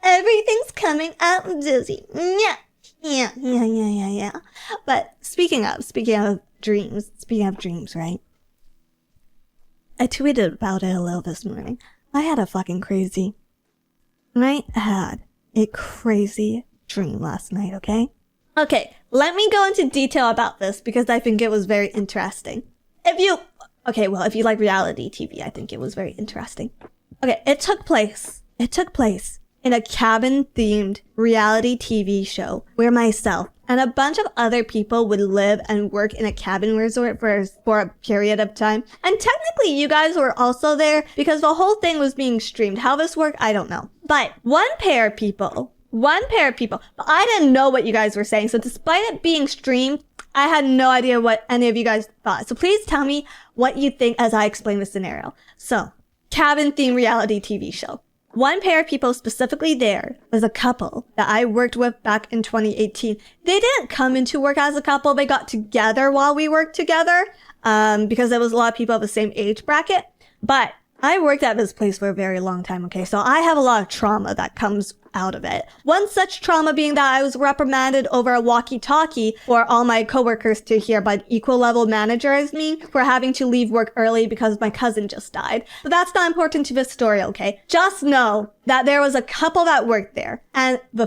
Everything's coming out dizzy. Yeah. But speaking of dreams, right? I tweeted about it a little this morning. I had a crazy dream last night, okay? Okay, let me go into detail about this because I think it was very interesting. If you like reality TV, I think it was very interesting. Okay, it took place in a cabin-themed reality TV show where myself and a bunch of other people would live and work in a cabin resort for a period of time. And technically, you guys were also there because the whole thing was being streamed. How this worked, I don't know. But one pair of people, but I didn't know what you guys were saying. So despite it being streamed, I had no idea what any of you guys thought. So please tell me what you think as I explain the scenario. So, cabin-themed reality TV show. One pair of people specifically there was a couple that I worked with back in 2018. They didn't come into work as a couple. They got together while we worked together, because there was a lot of people of the same age bracket. But I worked at this place for a very long time, okay? So I have a lot of trauma that comes out of it. One such trauma being that I was reprimanded over a walkie-talkie for all my coworkers to hear by an equal level manager as me for having to leave work early because my cousin just died. But that's not important to this story, okay? Just know that there was a couple that worked there, and the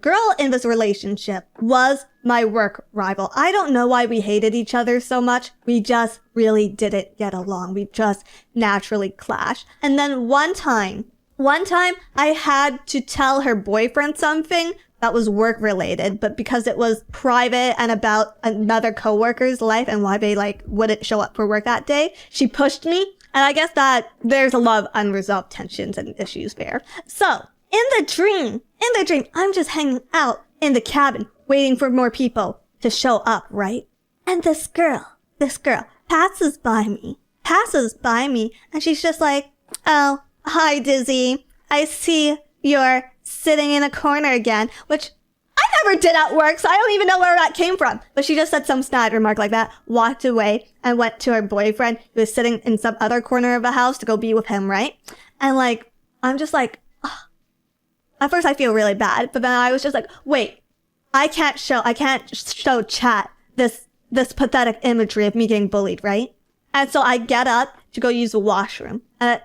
girl in this relationship was my work rival. I don't know why we hated each other so much. We just really didn't get along. We just naturally clashed. And then one time I had to tell her boyfriend something that was work related, but because it was private and about another coworker's life and why they wouldn't show up for work that day, she pushed me. And I guess that there's a lot of unresolved tensions and issues there. So in the dream, I'm just hanging out in the cabin waiting for more people to show up, right? And this girl passes by me, and she's just like, "Oh, hi, Dizzy. I see you're sitting in a corner again," which I never did at work, so I don't even know where that came from. But she just said some snide remark like that, walked away, and went to her boyfriend who was sitting in some other corner of the house to go be with him, right? And I'm just like, ugh. At first I feel really bad, but then I was just like, wait, I can't show chat this pathetic imagery of me getting bullied, right? And so I get up to go use the washroom,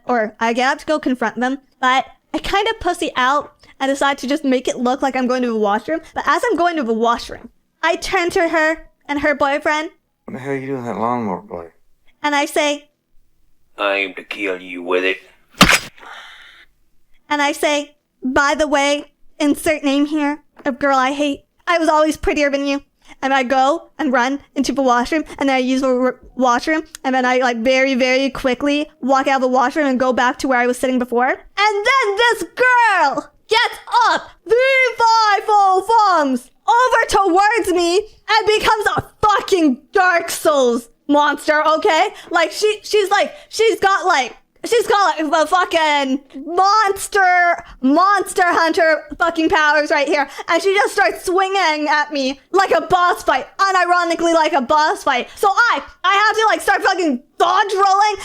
or I get up to go confront them, but I kind of pussy out and decide to just make it look like I'm going to the washroom. But as I'm going to the washroom, I turn to her and her boyfriend. What the hell are you doing with that lawnmower, boy? And I say, I aim to kill you with it. And I say, by the way, insert name here of girl I hate. I was always prettier than you. And I go and run into the washroom, and then I use the washroom, and then I very, very quickly walk out of the washroom and go back to where I was sitting before. And then this girl gets up, 3-5-0 thumbs, over towards me and becomes a fucking Dark Souls monster, okay? She's got a fucking monster hunter fucking powers right here. And she just starts swinging at me like a boss fight. Unironically like a boss fight. So I have to start fucking dodge rolling.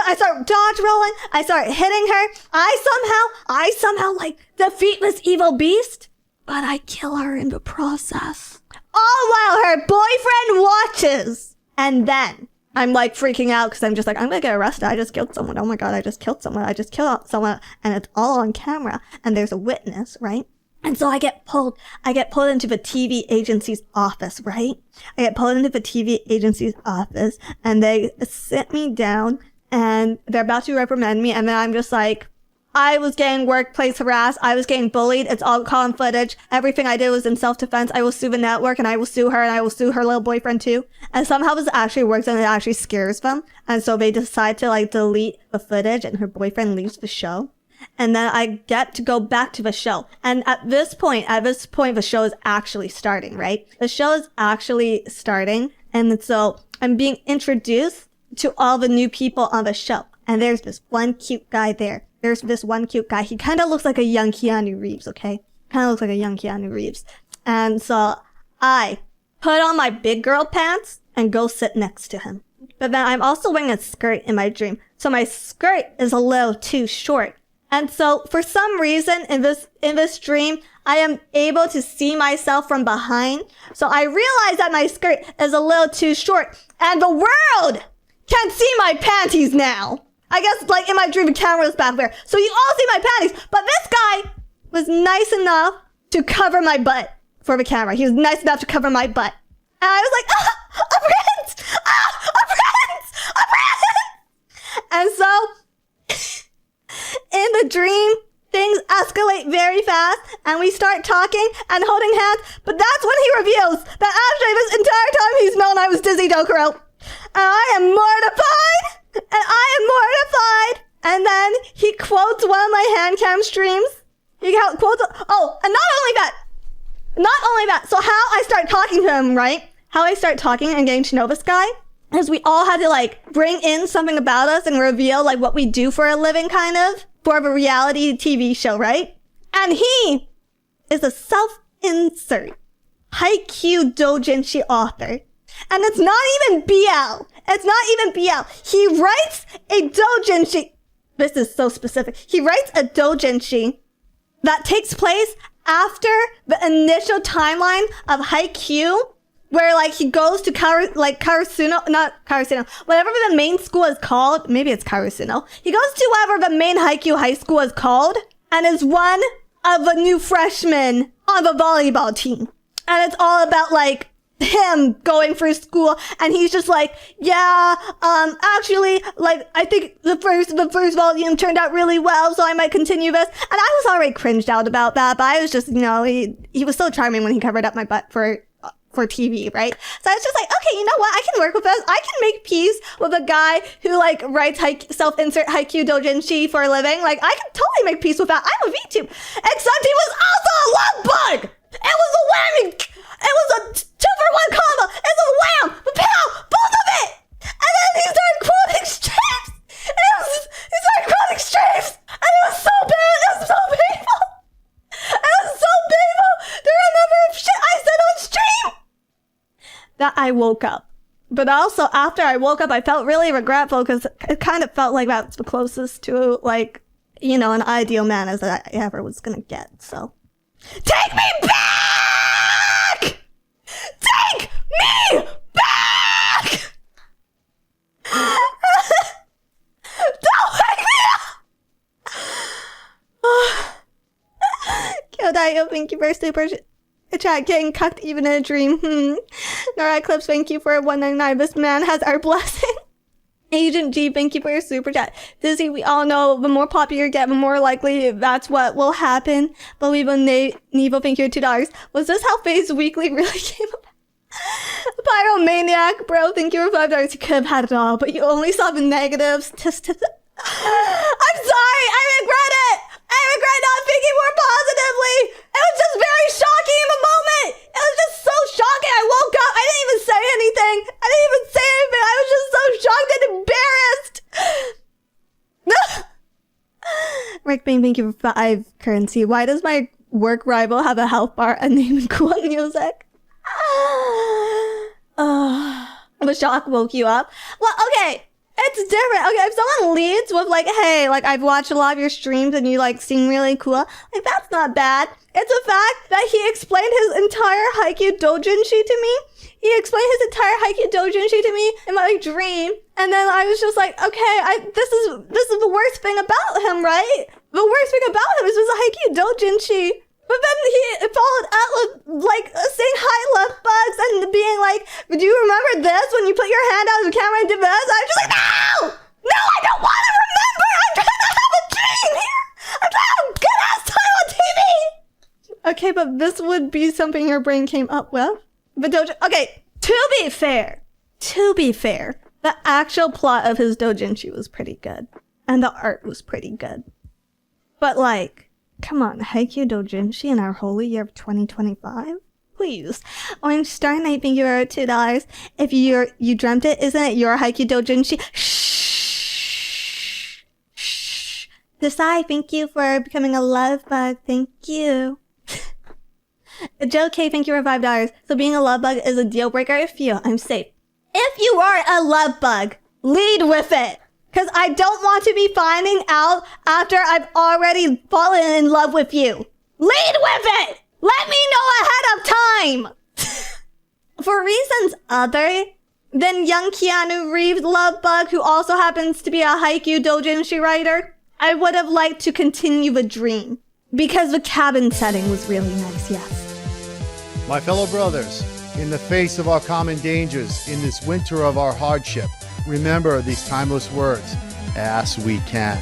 I start dodge rolling. I start hitting her. I somehow defeat this evil beast. But I kill her in the process. All while her boyfriend watches. And then I'm freaking out because I'm just I'm gonna get arrested. I just killed someone. Oh my God, I just killed someone. And it's all on camera and there's a witness, right? And so I get pulled into the TV agency's office, right? I get pulled into the TV agency's office and they sit me down and they're about to reprimand me. And then I'm just I was getting workplace harassed. I was getting bullied. It's all caught on footage. Everything I did was in self-defense. I will sue the network and I will sue her and I will sue her little boyfriend too. And somehow this actually works and it actually scares them. And so they decide to delete the footage and her boyfriend leaves the show. And then I get to go back to the show. And at this point, the show is actually starting, right? The show is actually starting. And so I'm being introduced to all the new people on the show. And there's this one cute guy there. He kind of looks like a young Keanu Reeves, okay? And so I put on my big girl pants and go sit next to him. But then I'm also wearing a skirt in my dream. So my skirt is a little too short. And so for some reason in this dream, I am able to see myself from behind. So I realize that my skirt is a little too short and the world can see my panties now. I guess like in my dream, the camera was back there. So you all see my panties, but this guy was nice enough to cover my butt for the camera. He was nice enough to cover my butt. And I was like, a prince! A prince! A prince! And so in the dream, things escalate very fast and we start talking and holding hands. But that's when he reveals that actually this entire time he's known I was Dizzy Dokuro. And I am mortified. And I am mortified. And then he quotes one of my hand cam streams. He quotes, oh, and not only that. So how I start talking to him, right? How I start talking and getting to know this guy is we all had to like bring in something about us and reveal like what we do for a living kind of for a reality TV show, right? And he is a self-insert Haikyuu doujinshi author. And it's not even BL. It's not even BL. He writes a doujinshi. This is so specific. He writes a doujinshi that takes place after the initial timeline of Haikyuu, where like he goes to Karasuno, not Karasuno, whatever the main school is called. Maybe it's Karasuno. He goes to whatever the main Haikyuu high school is called and is one of the new freshmen on the volleyball team. And it's all about like him going through school and he's just like, yeah, actually, like, I think the first volume turned out really well, so I might continue this. And I was already cringed out about that, but I was just, you know, he was so charming when he covered up my butt for TV, right? So I was just like, okay, you know what? I can work with this. I can make peace with a guy who like writes self-insert Haikyuu doujinshi for a living. Like, I can totally make peace with that. I'm a VTube. Except he was also a love bug! It was a whammy! It was a 2-for-1 combo! It's a wham! Pow! Both of it! And then he started quoting strips! He started quoting strips! And it was so bad! It was so painful! It was so painful to remember shit I said on stream! That I woke up. But also, after I woke up, I felt really regretful because it kind of felt like that's the closest to, like, you know, an ideal man as I ever was gonna get, so. Take me back! Take me back! Don't wake me up! Kyodayo, thank you for a super chat. Getting cucked even in a dream. Nora Eclipse, thank you for 199. This man has our blessing. Agent G, thank you for your super chat. Dizzy, we all know the more popular you get, the more likely that's what will happen. Believe in Nevo, thank you for $2. Was this how Phase Weekly really came about? Pyromaniac, bro, thank you for $5. You could have had it all, but you only saw the negatives. I'm sorry, I regret it! I regret not thinking more positively! It was just very shocking in the moment! It was just so shocking! I woke up, I didn't even say anything! I was just so shocked and embarrassed! Rick Bain, thank you for 5 currency. Why does my work rival have a health bar and name in cool music? The shock woke you up? Well, okay. It's different. Okay, if someone leads with like, hey, like I've watched a lot of your streams and you like seem really cool, like that's not bad. It's the fact that he explained his entire Haikyuu doujinshi to me. He explained his entire Haikyuu doujinshi to me in my dream. And then I was just like, okay, this is the worst thing about him, right? The worst thing about him is this Haikyuu doujinshi. But then he followed up with, like, saying hi, love bugs, and being like, do you remember this when you put your hand out of the camera and did this? I'm just like, no! No, I don't want to remember! I'm trying to have a dream here! I'm trying to have a good-ass time on TV! Okay, but this would be something your brain came up with. But okay, to be fair, the actual plot of his doujinshi was pretty good. And the art was pretty good. But, like, come on, Haikyuu doujinshi in our holy year of 2025? Please. Orange Star Knight, thank you for $2. If you dreamt it, isn't it your Haikyuu doujinshi? Shh. Shh. Desai, thank you for becoming a love bug. Thank you. Joe K, thank you for $5. So being a love bug is a deal breaker if I'm safe. If you are a love bug, lead with it. Because I don't want to be finding out after I've already fallen in love with you. Lead with it! Let me know ahead of time! For reasons other than young Keanu Reeves' love bug, who also happens to be a Haikyuu doujinshi writer, I would have liked to continue the dream. Because the cabin setting was really nice, yes. My fellow brothers, in the face of our common dangers, in this winter of our hardship, remember these timeless words, as we can.